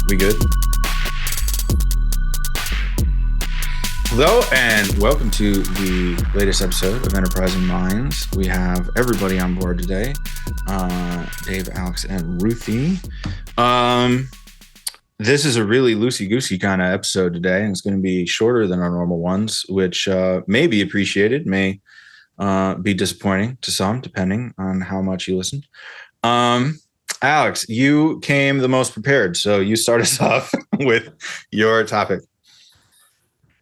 We good? Hello and welcome to the latest episode of Enterprising Minds. We have everybody on board today. Dave, Alex, and Ruthi. This is a really loosey-goosey kind of episode today, and it's going to be shorter than our normal ones, which may be appreciated, may be disappointing to some, depending on how much you listened. Alex, you came the most prepared, so you start us off with your topic.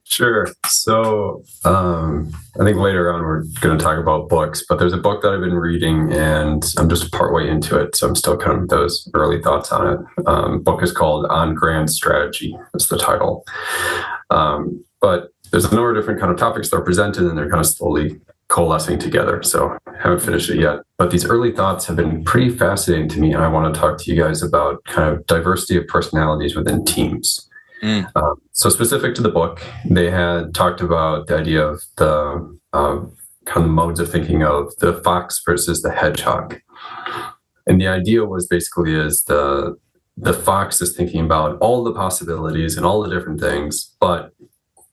Sure. So I think later on we're going to talk about books, but there's a book that I've been reading and I'm just partway into it. So I'm still kind of those early thoughts on it. Book is called On Grand Strategy. That's the title. But there's a number of different kind of topics that are presented and they're kind of slowly coalescing together. So I haven't finished it yet, but these early thoughts have been pretty fascinating to me. And I want to talk to you guys about kind of diversity of personalities within teams. So specific to the book, they had talked about the idea of the kind of modes of thinking of the fox versus the hedgehog. And the idea was basically is the fox is thinking about all the possibilities and all the different things, but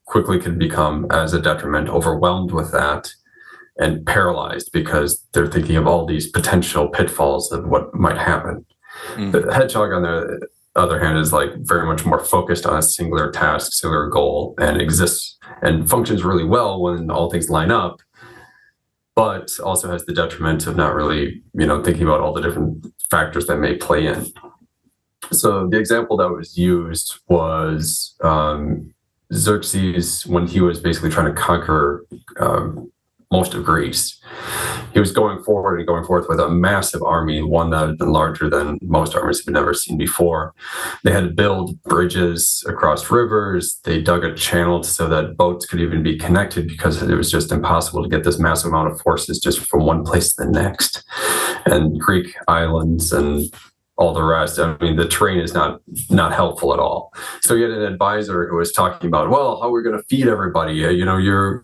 quickly can become, as a detriment, overwhelmed with that and paralyzed because they're thinking of all these potential pitfalls of what might happen. The hedgehog, on the other hand, is like very much more focused on a singular task, singular goal, and exists and functions really well when all things line up, but also has the detriment of not really, thinking about all the different factors that may play in. So the example that was used was Xerxes, when he was basically trying to conquer most of Greece. He was going forward with a massive army, one that had been larger than most armies had ever seen before. They had to build bridges across rivers. They dug a channel so that boats could even be connected because it was just impossible to get this massive amount of forces just from one place to the next. And Greek islands and all the rest. I mean, the terrain is not helpful at all. So you had an advisor who was talking about, well, how we're going to feed everybody. Your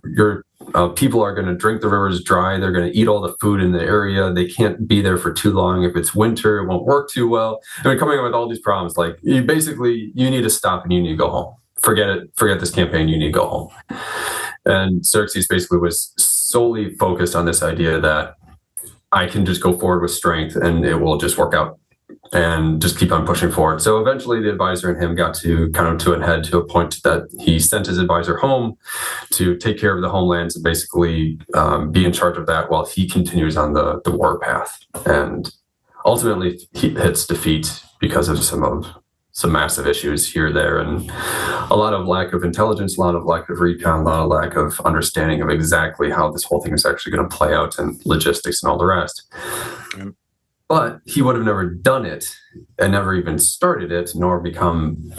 people are going to drink the rivers dry. They're going to eat all the food in the area. They can't be there for too long. If it's winter, it won't work too well. I mean, coming up with all these problems, like you need to stop and you need to go home. Forget it. Forget this campaign. You need to go home. And Xerxes basically was solely focused on this idea that I can just go forward with strength and it will just work out. And just keep on pushing forward. So eventually the advisor and him got to kind of to a head to a point that he sent his advisor home to take care of the homelands and basically be in charge of that while he continues on the war path. And ultimately he hits defeat because of some massive issues here, there, and a lot of lack of intelligence, a lot of lack of recon, a lot of lack of understanding of exactly how this whole thing is actually going to play out and logistics and all the rest. But he would have never done it and never even started it, nor become,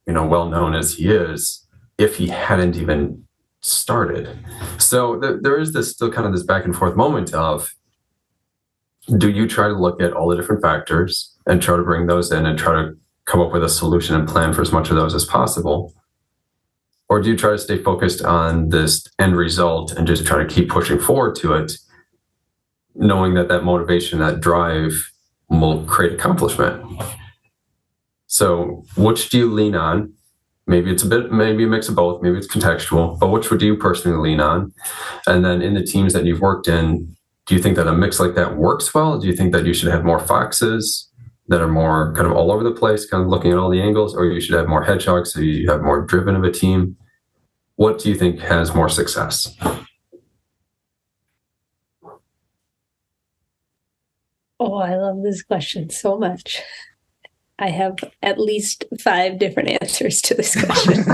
well known as he is, if he hadn't even started. So there is this still kind of this back and forth moment of, do you try to look at all the different factors and try to bring those in and try to come up with a solution and plan for as much of those as possible? Or do you try to stay focused on this end result and just try to keep pushing forward to it, knowing that motivation, that drive will create accomplishment? So which do you lean on? Maybe a mix of both, maybe it's contextual, but which would you personally lean on? And then in the teams that you've worked in, do you think that a mix like that works well? Do you think that you should have more foxes that are more kind of all over the place, kind of looking at all the angles, or you should have more hedgehogs so you have more driven of a team? What do you think has more success? Oh, I love this question so much. I have at least 5 different answers to this question.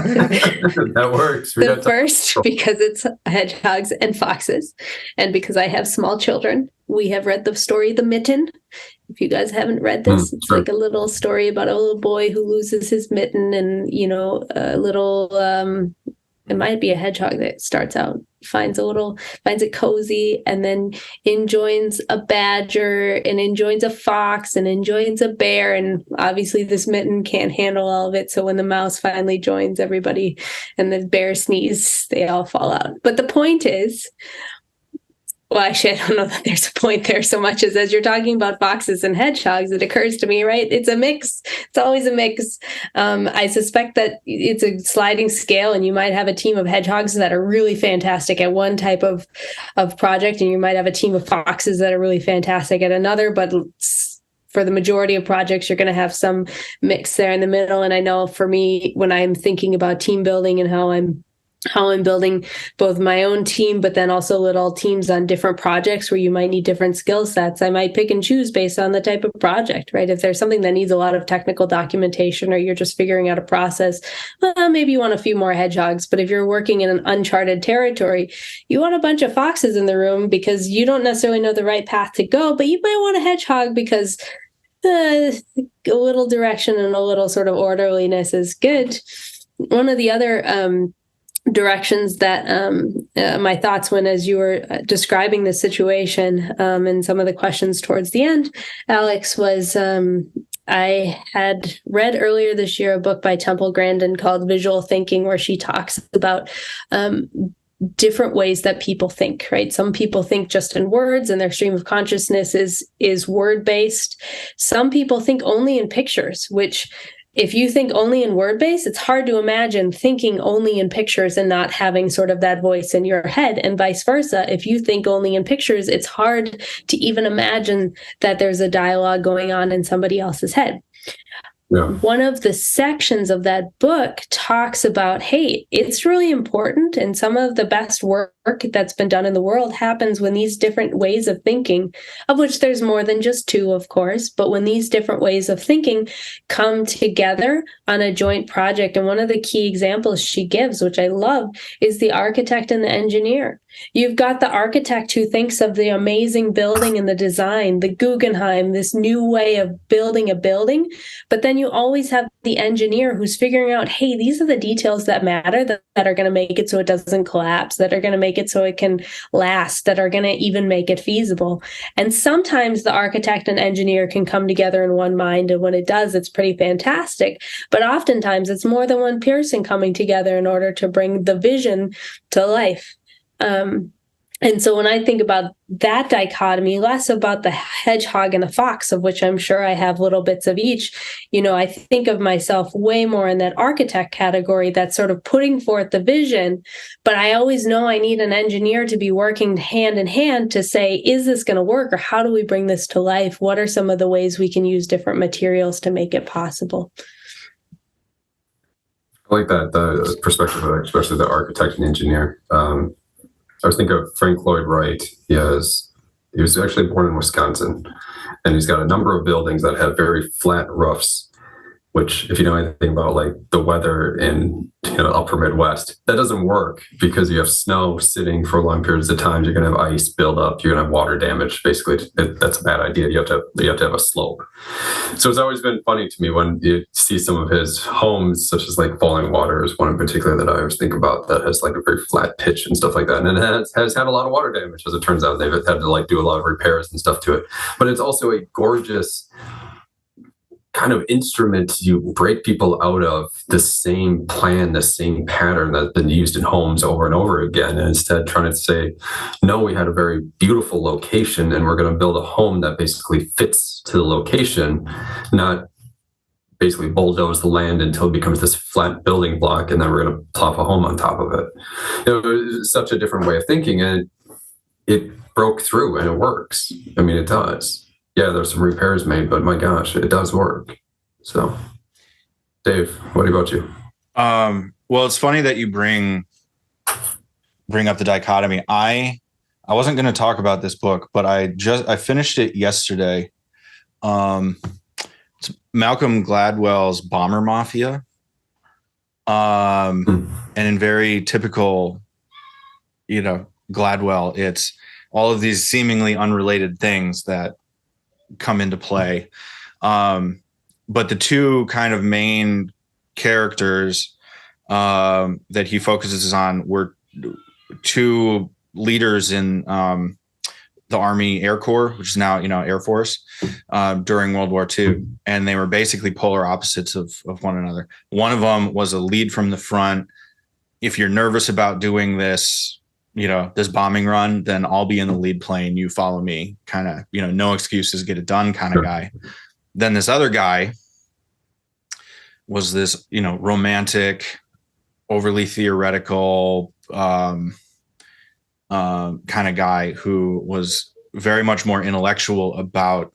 That works. The first, because it's hedgehogs and foxes, and because I have small children. We have read the story The Mitten. If you guys haven't read this, it's like a little story about a little boy who loses his mitten and, a little... it might be a hedgehog that starts out, finds it cozy, and then enjoins a badger and enjoins a fox and enjoins a bear. And obviously this mitten can't handle all of it. So when the mouse finally joins everybody and the bear sneezes, they all fall out. But the point is, Well, actually, I don't know that there's a point there so much as you're talking about foxes and hedgehogs, it occurs to me, right? It's a mix. It's always a mix. I suspect that it's a sliding scale, and you might have a team of hedgehogs that are really fantastic at one type of project, and you might have a team of foxes that are really fantastic at another. But for the majority of projects, you're going to have some mix there in the middle. And I know for me, when I'm thinking about team building and how I'm building both my own team, but then also little teams on different projects where you might need different skill sets. I might pick and choose based on the type of project, right? If there's something that needs a lot of technical documentation, or you're just figuring out a process, well, maybe you want a few more hedgehogs. But if you're working in an uncharted territory, you want a bunch of foxes in the room because you don't necessarily know the right path to go, but you might want a hedgehog because a little direction and a little sort of orderliness is good. One of the other directions that my thoughts went as you were describing the situation and some of the questions towards the end, Alex, was I had read earlier this year a book by Temple Grandin called Visual Thinking, where she talks about different ways that people think, right? Some people think just in words, and their stream of consciousness is word-based. Some people think only in pictures, which if you think only in word-based, it's hard to imagine thinking only in pictures and not having sort of that voice in your head, and vice versa. If you think only in pictures, it's hard to even imagine that there's a dialogue going on in somebody else's head. Yeah. One of the sections of that book talks about, hey, it's really important, and some of the best work that's been done in the world happens when these different ways of thinking, of which there's more than just two, of course, but when these different ways of thinking come together on a joint project. And one of the key examples she gives, which I love, is the architect and the engineer. You've got the architect who thinks of the amazing building and the design, the Guggenheim, this new way of building a building. But then you always have the engineer who's figuring out, hey, these are the details that matter, that are going to make it so it doesn't collapse, that are going to make it so it can last, that are going to even make it feasible. And sometimes the architect and engineer can come together in one mind. And when it does, it's pretty fantastic. But oftentimes it's more than one person coming together in order to bring the vision to life. And so when I think about that dichotomy, less about the hedgehog and the fox, of which I'm sure I have little bits of each, I think of myself way more in that architect category that's sort of putting forth the vision. But I always know I need an engineer to be working hand in hand to say, is this going to work? Or how do we bring this to life? What are some of the ways we can use different materials to make it possible? I like that, the perspective of especially the architect and engineer. I was thinking of Frank Lloyd Wright. He was actually born in Wisconsin, and he's got a number of buildings that have very flat roofs, which, if you know anything about like the weather in upper Midwest, that doesn't work because you have snow sitting for long periods of time. You're going to have ice build up. You're going to have water damage. Basically, that's a bad idea. You have to have a slope. So it's always been funny to me when you see some of his homes, such as like Falling Water is one in particular that I always think about, that has like a very flat pitch and stuff like that. And it has had a lot of water damage, as it turns out. They've had to like do a lot of repairs and stuff to it. But it's also a gorgeous kind of instrument. You break people out of the same plan, the same pattern that's been used in homes over and over again, and instead trying to say, no, we had a very beautiful location and we're going to build a home that basically fits to the location, not basically bulldoze the land until it becomes this flat building block, and then we're going to plop a home on top of it. It's such a different way of thinking, and it broke through, and it works. I mean, it does. Yeah, there's some repairs made, but my gosh, it does work. So, Dave, what about you? Well, it's funny that you bring up the dichotomy. I wasn't going to talk about this book, but I finished it yesterday. It's Malcolm Gladwell's Bomber Mafia. And in very typical, Gladwell, it's all of these seemingly unrelated things that come into play. But the two kind of main characters that he focuses on were two leaders in the Army Air Corps, which is now, Air Force, during World War II. And they were basically polar opposites of one another. One of them was a lead from the front. If you're nervous about doing this, this bombing run, then I'll be in the lead plane. You follow me, kind of, no excuses, get it done kind of guy. Then this other guy was this, romantic, overly theoretical kind of guy who was very much more intellectual about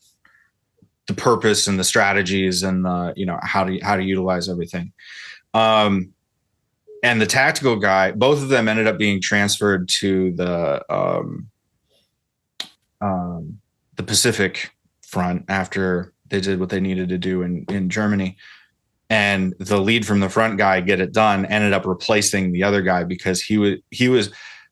the purpose and the strategies and the, how to utilize everything. And the tactical guy, both of them ended up being transferred to the Pacific front after they did what they needed to do in Germany. And the lead from the front guy, get it done, ended up replacing the other guy because he was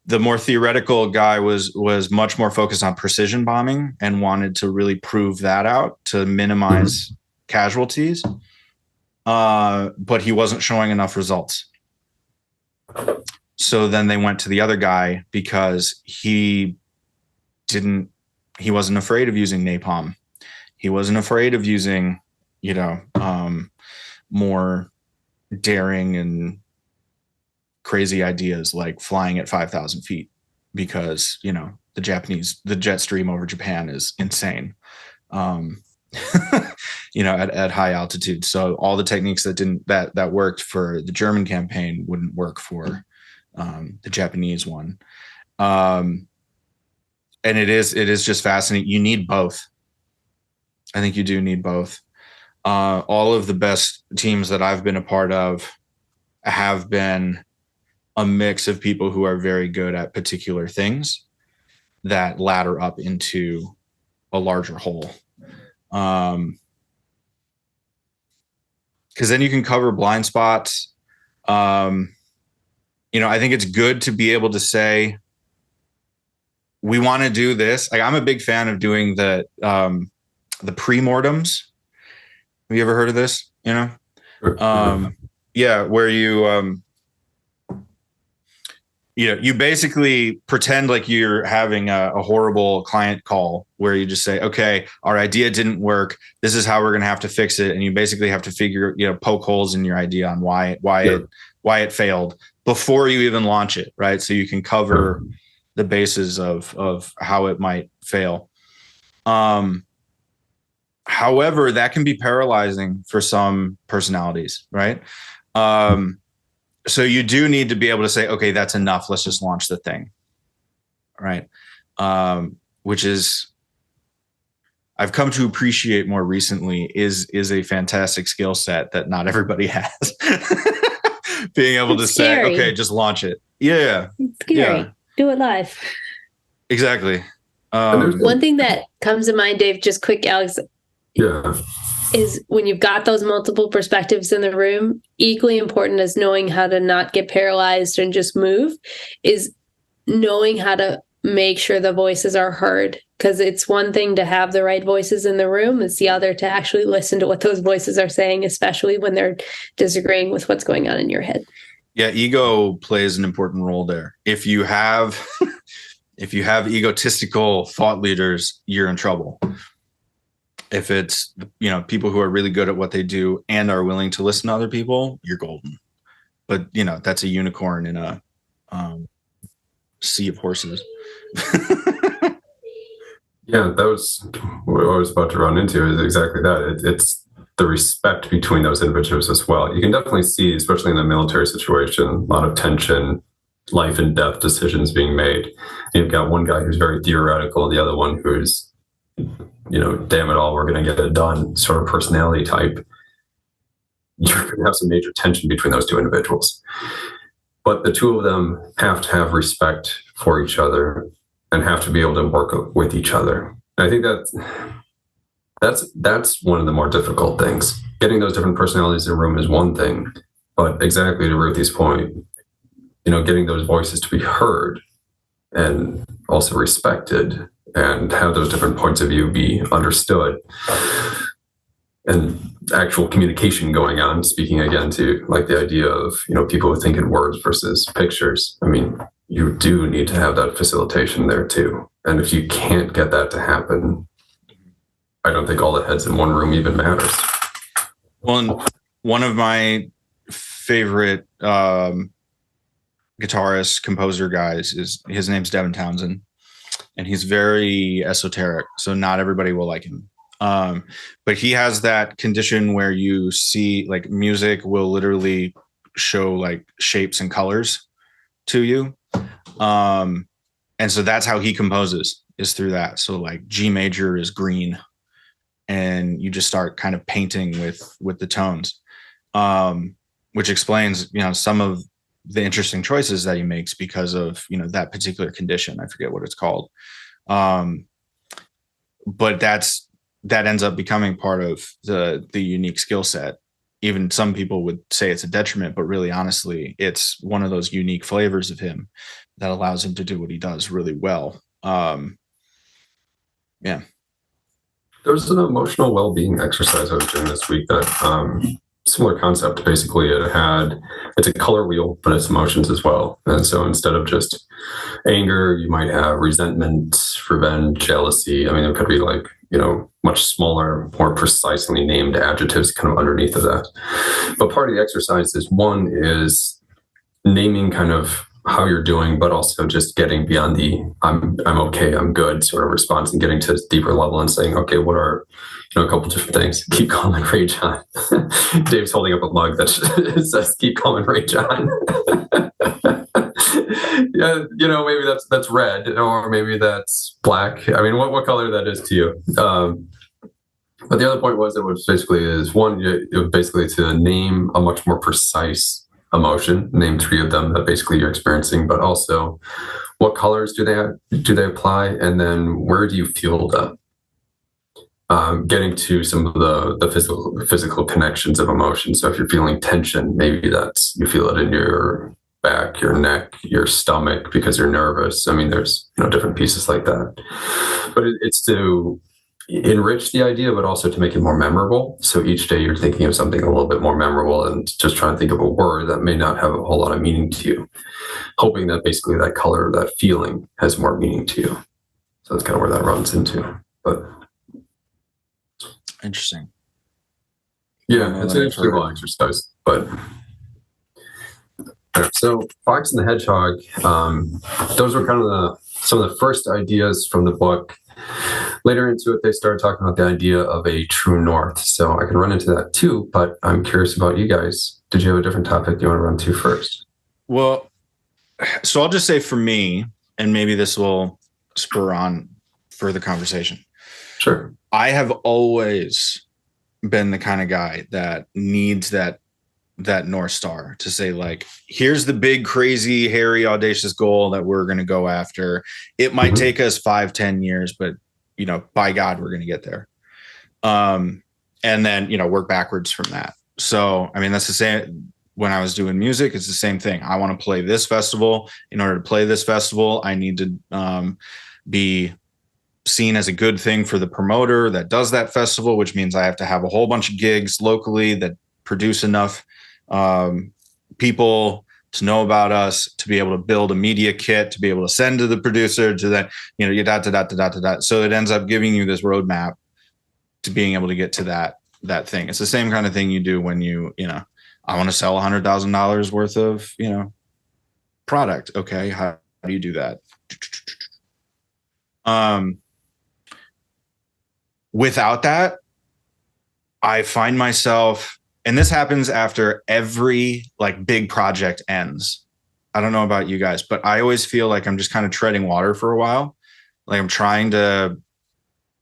the more theoretical guy was much more focused on precision bombing and wanted to really prove that out to minimize casualties. But he wasn't showing enough results. So then they went to the other guy because he wasn't afraid of using napalm. He wasn't afraid of using, more daring and crazy ideas like flying at 5,000 feet because, the jet stream over Japan is insane, at high altitude. So all the techniques that worked for the German campaign wouldn't work for the Japanese one. And it is just fascinating. You need both. I think you do need both. All of the best teams that I've been a part of have been a mix of people who are very good at particular things that ladder up into a larger whole. Because then you can cover blind spots. I think it's good to be able to say, we want to do this. Like, I'm a big fan of doing the pre-mortems. Have you ever heard of this? Where you basically pretend like you're having a horrible client call where you just say, okay, our idea didn't work. This is how we're going to have to fix it. And you basically have to poke holes in your idea on why it failed before you even launch it. Right. So you can cover the basis of how it might fail. However, that can be paralyzing for some personalities, right? So you do need to be able to say, okay, that's enough. Let's just launch the thing, right? Which is, I've come to appreciate more recently, is a fantastic skill set that not everybody has. Being able to say, okay, just launch it. Yeah. It's scary. Yeah. Do it live. Exactly. One thing that comes to mind, Dave, just quick, Alex, is when you've got those multiple perspectives in the room, equally important as knowing how to not get paralyzed and just move is knowing how to make sure the voices are heard. Because it's one thing to have the right voices in the room. It's the other to actually listen to what those voices are saying, especially when they're disagreeing with what's going on in your head. Yeah, ego plays an important role there. If you have egotistical thought leaders, you're in trouble. If it's, people who are really good at what they do and are willing to listen to other people, you're golden. But, that's a unicorn in a sea of horses. Yeah, that was what I was about to run into, is exactly that. It's the respect between those individuals as well. You can definitely see, especially in the military situation, a lot of tension, life and death decisions being made. You've got one guy who's very theoretical, the other one who's, damn it all, we're going to get it done sort of personality type. You're going to have some major tension between those two individuals. But the two of them have to have respect for each other and have to be able to work with each other. And I think that's one of the more difficult things. Getting those different personalities in a room is one thing, but exactly to Ruthi's point, getting those voices to be heard and also respected and have those different points of view be understood and actual communication going on, speaking again to like the idea of, people who think in words versus pictures. I mean, you do need to have that facilitation there too. And if you can't get that to happen, I don't think all the heads in one room even matters. Well, one of my favorite guitarist, composer guys. His name's Devin Townsend, and he's very esoteric, so not everybody will like him. But he has that condition where you see like music will literally show like shapes and colors to you. And so that's how he composes, is through that. So like G major is green, and you just start kind of painting with the tones, which explains, some of the interesting choices that he makes because of, that particular condition. I forget what it's called. But that ends up becoming part of the unique skill set. Even some people would say it's a detriment, but really, honestly, it's one of those unique flavors of him that allows him to do what he does really well. Yeah. There was an emotional well-being exercise I was doing this week that similar concept. Basically, it's a color wheel, but it's emotions as well. And so instead of just anger, you might have resentment, revenge, jealousy. I mean, it could be like, much smaller, more precisely named adjectives kind of underneath of that. But part of the exercise is naming kind of how you're doing, but also just getting beyond the I'm okay, I'm good sort of response, and getting to a deeper level and saying, okay, what are a couple different things? Keep calm and rage on. Dave's holding up a mug that says keep calm and rage on. Yeah, maybe that's red, or maybe that's black. I mean, what color that is to you. But the other point was basically to name a much more precise emotion, name 3 of them that basically you're experiencing, but also what colors do they apply, and then where do you feel them? Getting to some of the physical connections of emotion. So if you're feeling tension, maybe you feel it in your back, your neck, your stomach because you're nervous. I mean, there's different pieces like that. But it's to enrich the idea, but also to make it more memorable. So each day you're thinking of something a little bit more memorable, and just trying to think of a word that may not have a whole lot of meaning to you, hoping that basically that color, that feeling has more meaning to you. So that's kind of where that runs into. But interesting. Yeah, it's an interesting little exercise. But so Fox and the Hedgehog, those were kind of some of the first ideas from the book. Later into it, they started talking about the idea of a true north. So I could run into that too, but I'm curious about you guys. Did you have a different topic you want to run to first? Well, so I'll just say for me, and maybe this will spur on further conversation. Sure. I have always been the kind of guy that needs that North Star to say, like, here's the big, crazy, hairy, audacious goal that we're going to go after. It might take us 5-10 years, but by God, we're going to get there. And then, work backwards from that. So, I mean, that's the same when I was doing music. It's the same thing. I want to play this festival. In order to play this festival, I need to be seen as a good thing for the promoter that does that festival, which means I have to have a whole bunch of gigs locally that produce enough people to know about us, to be able to build a media kit, to be able to send to the producer, to that, So it ends up giving you this roadmap to being able to get to that thing. It's the same kind of thing you do when I want to sell $100,000 worth of, product. Okay. How do you do that? Without that, I find myself, and this happens after every big project ends. I don't know about you guys, but I always feel like I'm just kind of treading water for a while. Like I'm trying to,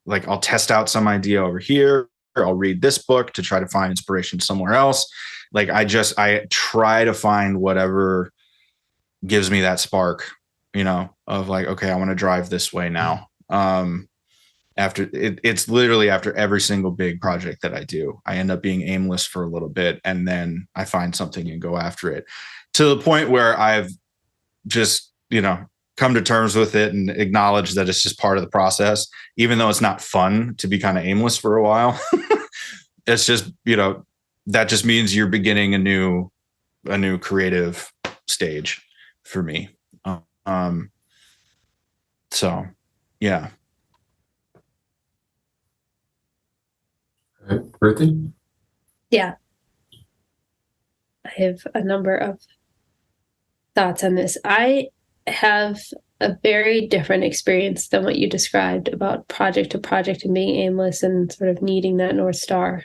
I'll test out some idea over here, or I'll read this book to try to find inspiration somewhere else. I try to find whatever gives me that spark, of okay, I want to drive this way now. It's literally after every single big project that I do, I end up being aimless for a little bit, and then I find something and go after it, to the point where I've just, come to terms with it and acknowledge that it's just part of the process, even though it's not fun to be kind of aimless for a while. It's just, that just means you're beginning a new creative stage for me. So yeah. Ruthi? Yeah. I have a number of thoughts on this. I have a very different experience than what you described about project to project and being aimless and sort of needing that North Star.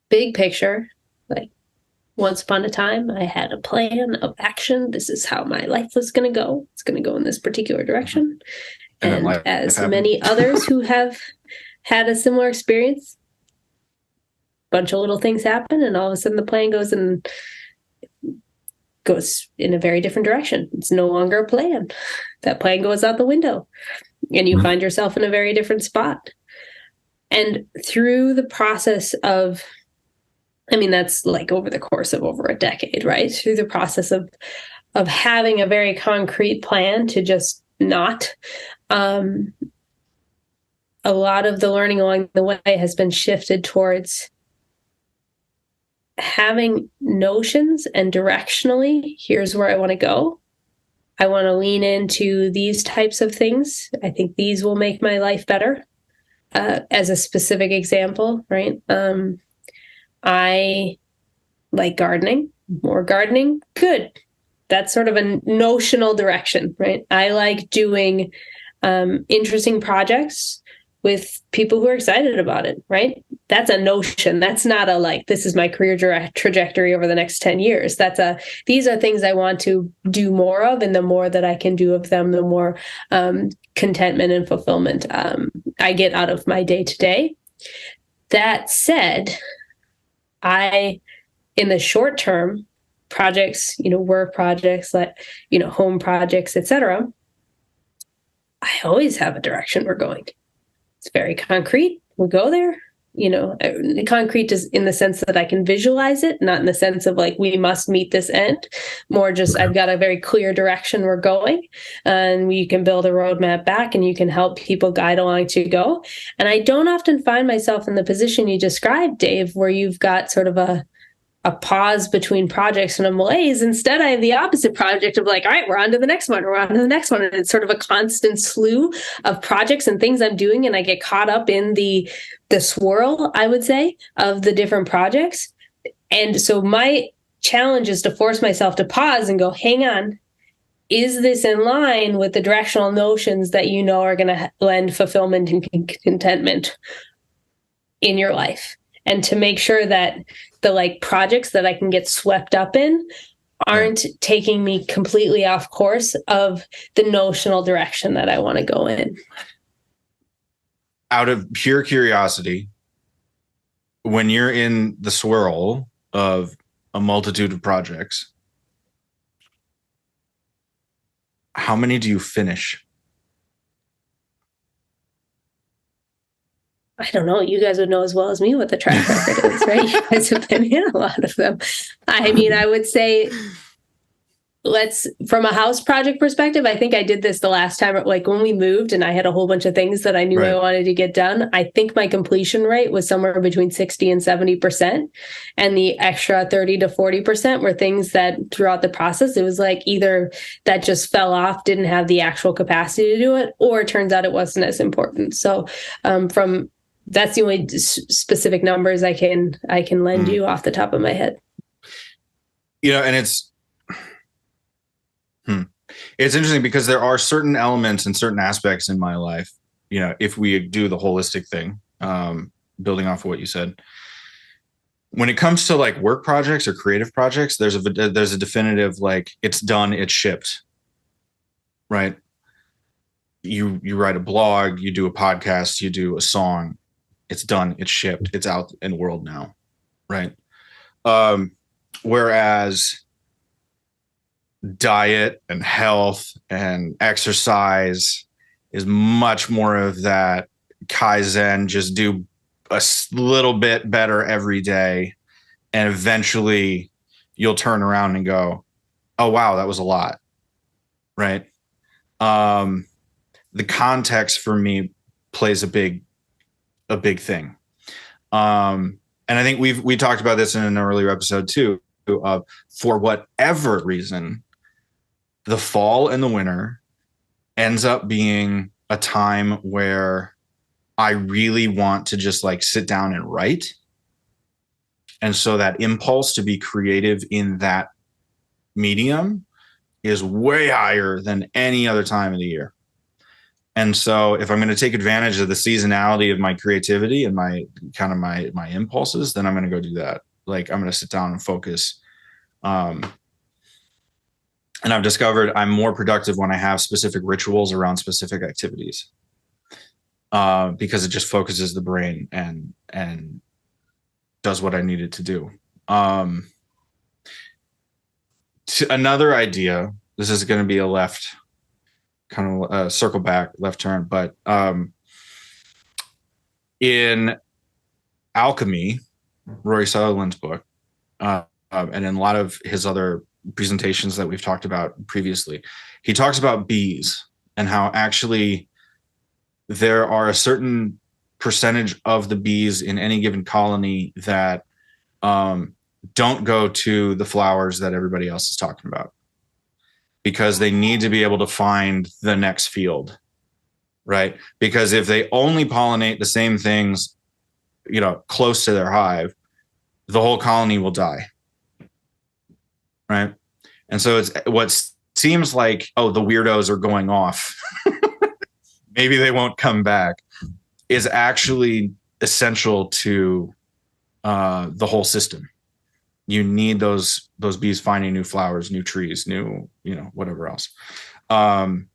Big picture, like once upon a time, I had a plan of action. This is how my life was going to go. It's going to go in this particular direction. And as many others who have had a similar experience, a bunch of little things happen, and all of a sudden the plan goes in a very different direction. It's no longer a plan. That plan goes out the window, and you find yourself in a very different spot. And through the process of, I mean, that's like over the course of over a decade, right? Through the process of having a very concrete plan to just not, a lot of the learning along the way has been shifted towards having notions and directionally, here's where I want to go. I want to lean into these types of things. I think these will make my life better. As a specific example, right? I like gardening. More gardening, good. That's sort of a notional direction, right? I like doing interesting projects with people who are excited about it, right? That's a notion. That's not a like, this is my career trajectory over the next 10 years. These are things I want to do more of, and the more that I can do of them, the more contentment and fulfillment I get out of my day to day. That said, in the short term, projects, work projects, like, home projects, etc., I always have a direction we're going. It's very concrete. We'll go there. Concrete is in the sense that I can visualize it, not in the sense of like, we must meet this end. More just, I've got a very clear direction we're going, and you can build a roadmap back, and you can help people guide along to go. And I don't often find myself in the position you described, Dave, where you've got sort of a pause between projects and a malaise. Instead, I have the opposite project of like, all right, we're on to the next one. We're on to the next one. And it's sort of a constant slew of projects and things I'm doing. And I get caught up in the swirl, I would say, of the different projects. And so my challenge is to force myself to pause and go, hang on, is this in line with the directional notions that are going to lend fulfillment and contentment in your life? And to make sure that the projects that I can get swept up in aren't taking me completely off course of the notional direction that I want to go in. Out of pure curiosity, when you're in the swirl of a multitude of projects, how many do you finish? I don't know. You guys would know as well as me what the track record is, right? You guys have been in a lot of them. I mean, I would say, from a house project perspective, I think I did this the last time, like when we moved and I had a whole bunch of things that I knew I wanted to get done. I think my completion rate was somewhere between 60 and 70%. And the extra 30 to 40% were things that throughout the process, it was like either that just fell off, didn't have the actual capacity to do it, or it turns out it wasn't as important. So that's the only specific numbers I can lend you off the top of my head. And it's interesting because there are certain elements and certain aspects in my life, if we do the holistic thing, building off of what you said, when it comes to like work projects or creative projects, there's a definitive, like, it's done, it's shipped, right? You write a blog, you do a podcast, you do a song, it's done, it's shipped, it's out in the world now, right? Whereas diet and health and exercise is much more of that Kaizen, just do a little bit better every day, and eventually you'll turn around and go, oh wow, that was a lot, right? The context for me plays a big thing. And I think we talked about this in an earlier episode too, of for whatever reason, the fall and the winter ends up being a time where I really want to just like sit down and write. And so that impulse to be creative in that medium is way higher than any other time of the year. And so if I'm going to take advantage of the seasonality of my creativity and my kind of my impulses, then I'm going to go do that. Like, I'm going to sit down and focus. And I've discovered I'm more productive when I have specific rituals around specific activities, because it just focuses the brain and does what I need it to do. Another idea, this is going to be a left kind of circle back, left turn, but in Alchemy, Rory Sutherland's book, and in a lot of his other presentations that we've talked about previously, he talks about bees and how actually there are a certain percentage of the bees in any given colony that don't go to the flowers that everybody else is talking about, because they need to be able to find the next field, right? Because if they only pollinate the same things, close to their hive, the whole colony will die, right? And so it's what seems like, oh, the weirdos are going off, maybe they won't come back, is actually essential to the whole system. You need those bees finding new flowers, new trees, new, whatever else. And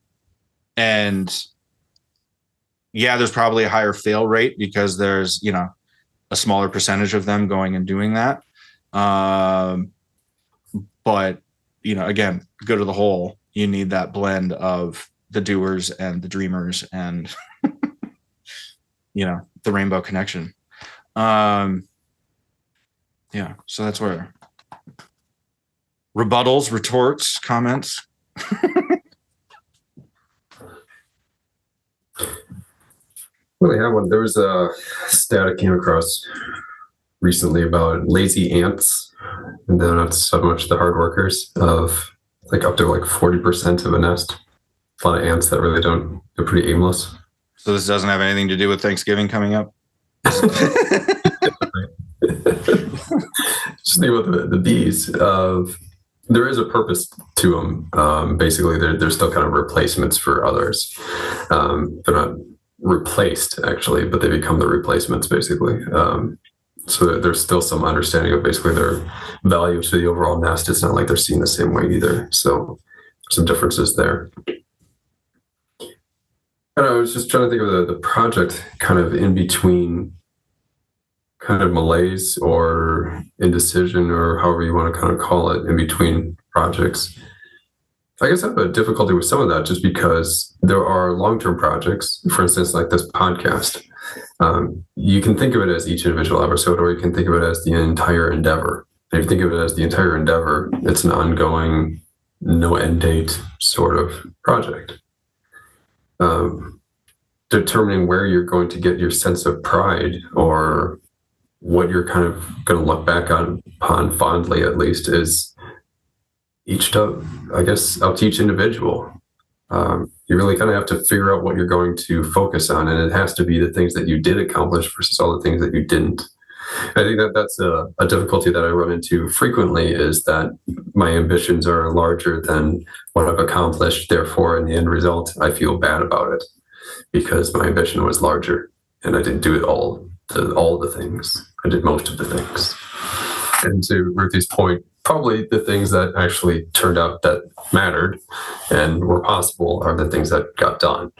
yeah, there's probably a higher fail rate because there's, a smaller percentage of them going and doing that. But, again, go to the whole, you need that blend of the doers and the dreamers and, the rainbow connection. Yeah, so that's where rebuttals, retorts, comments. Well, yeah, there was a stat I came across recently about lazy ants, and they're not so much the hard workers, of like up to like 40% of a nest. A lot of ants that really don't, they're pretty aimless. So this doesn't have anything to do with Thanksgiving coming up? Just think about the bees. There is a purpose to them. Basically, they're still kind of replacements for others. They're not replaced, actually, but they become the replacements, basically. So there's still some understanding of basically their value to the overall nest. It's not like they're seen the same way either. So some differences there. And I was just trying to think of the project kind of in between kind of malaise or indecision, or however you want to kind of call it, in between projects. I guess I have a difficulty with some of that just because there are long-term projects, for instance, like this podcast. You can think of it as each individual episode, or you can think of it as the entire endeavor. If you think of it as the entire endeavor, it's an ongoing, no end date sort of project. Determining where you're going to get your sense of pride, or what you're kind of going to look back upon fondly, at least, is up to each individual. You really kind of have to figure out what you're going to focus on, and it has to be the things that you did accomplish versus all the things that you didn't. I think that's a difficulty that I run into frequently, is that my ambitions are larger than what I've accomplished. Therefore, in the end result, I feel bad about it because my ambition was larger and I didn't do it all the things. I did most of the things. And to Ruthi's point, probably the things that actually turned out that mattered and were possible are the things that got done.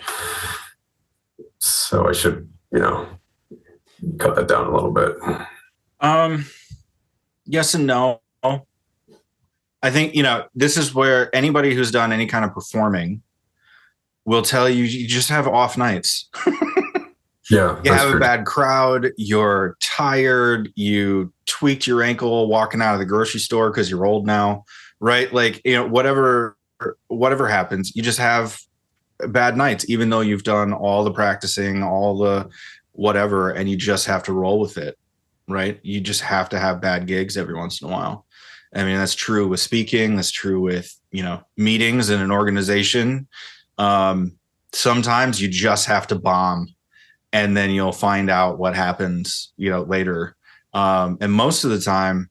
So I should, cut that down a little bit. Yes and no. I think, this is where anybody who's done any kind of performing will tell you, you just have off nights. Yeah. You have a bad crowd, you're tired, you tweaked your ankle walking out of the grocery store because you're old now, right? Like, whatever happens, you just have bad nights, even though you've done all the practicing, all the whatever, and you just have to roll with it, right? You just have to have bad gigs every once in a while. I mean, that's true with speaking, that's true with, meetings in an organization. Sometimes you just have to bomb, and then you'll find out what happens, later. And most of the time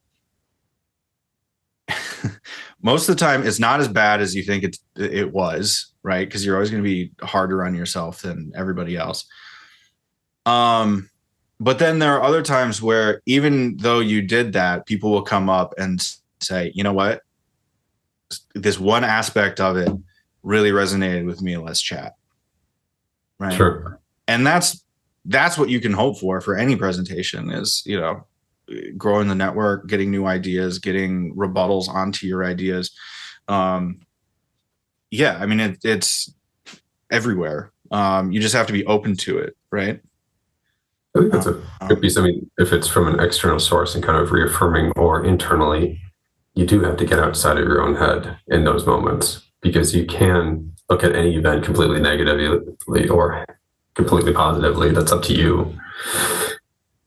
it's not as bad as you think it was, right? Because you're always going to be harder on yourself than everybody else. But then there are other times where even though you did that, people will come up and say, you know what? This one aspect of it really resonated with me. Let's chat. Right. Sure. And that's what you can hope for any presentation is, you know, growing the network, getting new ideas, getting rebuttals onto your ideas. Yeah, I mean, it's everywhere. You just have to be open to it, right? I think that's could be something, if it's from an external source and kind of reaffirming, or internally, you do have to get outside of your own head in those moments, because you can look at any event completely negatively or completely positively. That's up to you.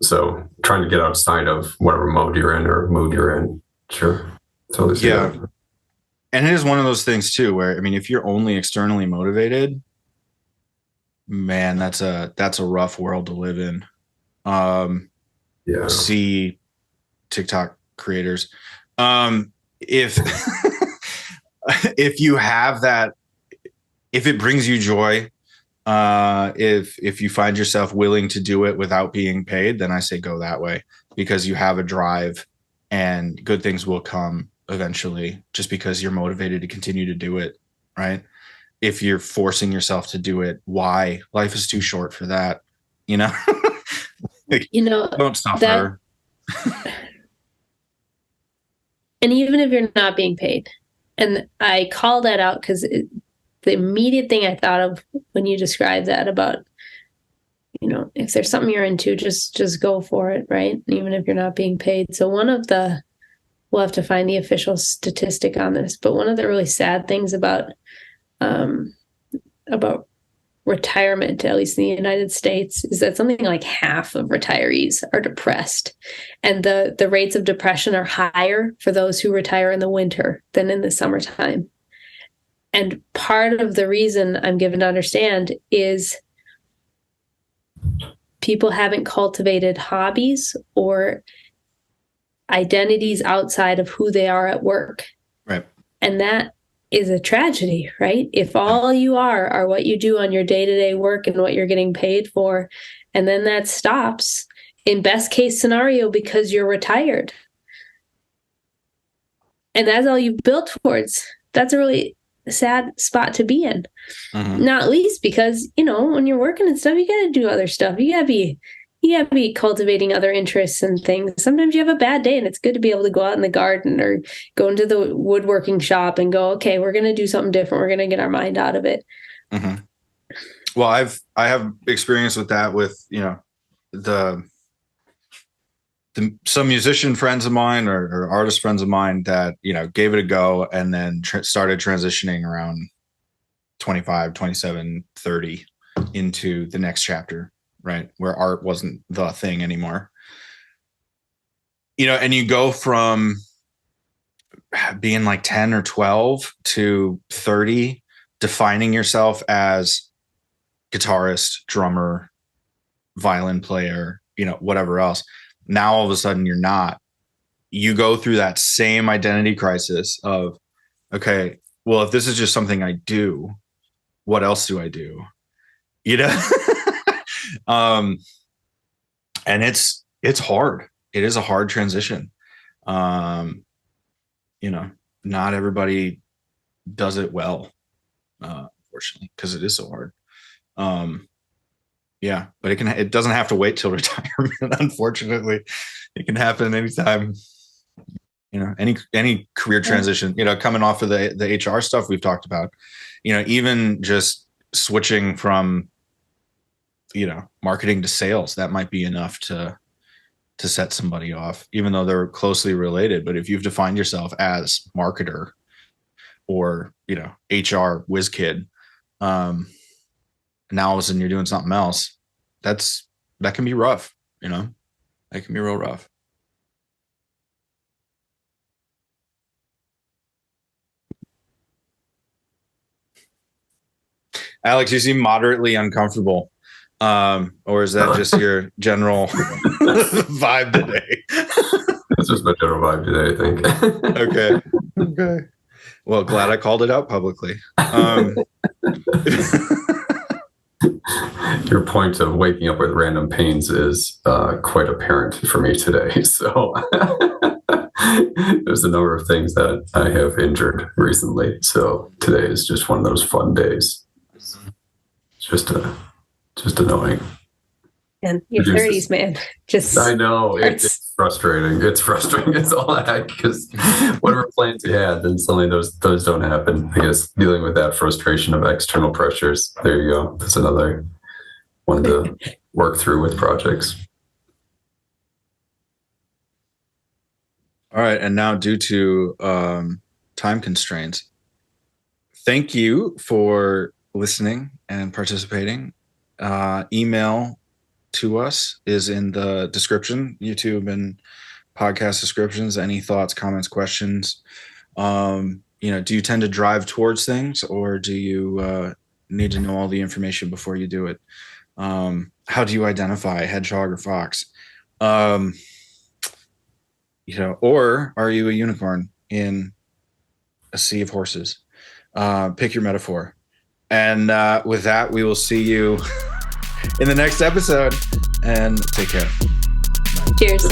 So trying to get outside of whatever mode you're in or mood you're in. Sure. Totally see Yeah. that. And it is one of those things too, where, I mean, if you're only externally motivated, man, that's a rough world to live in. Yeah. See TikTok creators. If if you have that, if it brings you joy, if you find yourself willing to do it without being paid, then I say go that way, because you have a drive and good things will come eventually, just because you're motivated to continue to do it, right? If you're forcing yourself to do it, why? Life is too short for that, you know. Like, You know, don't suffer. And even if you're not being paid, and I call that out because the immediate thing I thought of when you described that about, you know, if there's something you're into, just go for it, right? Even if you're not being paid. So we'll have to find the official statistic on this, but one of the really sad things about retirement, at least in the United States, is that something like half of retirees are depressed. And the rates of depression are higher for those who retire in the winter than in the summertime. And part of the reason I'm given to understand is people haven't cultivated hobbies or identities outside of who they are at work. Right. And that is a tragedy, right? If all you are what you do on your day-to-day work and what you're getting paid for, and then that stops, in best case scenario, because you're retired, and that's all you've built towards, that's a really sad spot to be in. Mm-hmm. Not least because, you know, when you're working and stuff, you got to do other stuff. You got to be cultivating other interests and things. Sometimes you have a bad day and it's good to be able to go out in the garden or go into the woodworking shop and go, okay, we're going to do something different. We're going to get our mind out of it. Mm-hmm. Well, I have experience with that with, you know, some musician friends of mine or artist friends of mine that, you know, gave it a go and then started transitioning around 25, 27, 30 into the next chapter, right? Where art wasn't the thing anymore. You know, and you go from being like 10 or 12 to 30, defining yourself as guitarist, drummer, violin player, you know, whatever else. Now, all of a sudden you're not. You go through that same identity crisis of, okay, well, if this is just something I do, what else do I do? You know? And it's hard. It is a hard transition. You know, not everybody does it well, unfortunately, because it is so hard. Yeah, but it doesn't have to wait till retirement. Unfortunately, it can happen anytime. You know, any career transition, you know, coming off of the HR stuff we've talked about, you know, even just switching from, you know, marketing to sales, that might be enough to set somebody off, even though they're closely related. But if you've defined yourself as marketer or, you know, HR whiz kid, now all of a sudden you're doing something else, that can be rough, you know, that can be real rough. Alex, you seem moderately uncomfortable. Or is that just your general vibe today? That's just my general vibe today, I think. Okay. Well, glad I called it out publicly. Your point of waking up with random pains is quite apparent for me today. So there's a number of things that I have injured recently. So today is just one of those fun days. It's just annoying. And your 30s, man. I know it's frustrating. It's frustrating. It's all that because whatever plans you had, then suddenly those don't happen. I guess dealing with that frustration of external pressures. There you go. That's another one to work through with projects. All right, and now due to time constraints, thank you for listening and participating. Email to us is in the description, YouTube and podcast descriptions. Any thoughts, comments, questions? Do you tend to drive towards things, or do you need to know all the information before you do it? How do you identify hedgehog or fox? Or are you a unicorn in a sea of horses? Pick your metaphor. And with that, we will see you in the next episode, and take care. Cheers.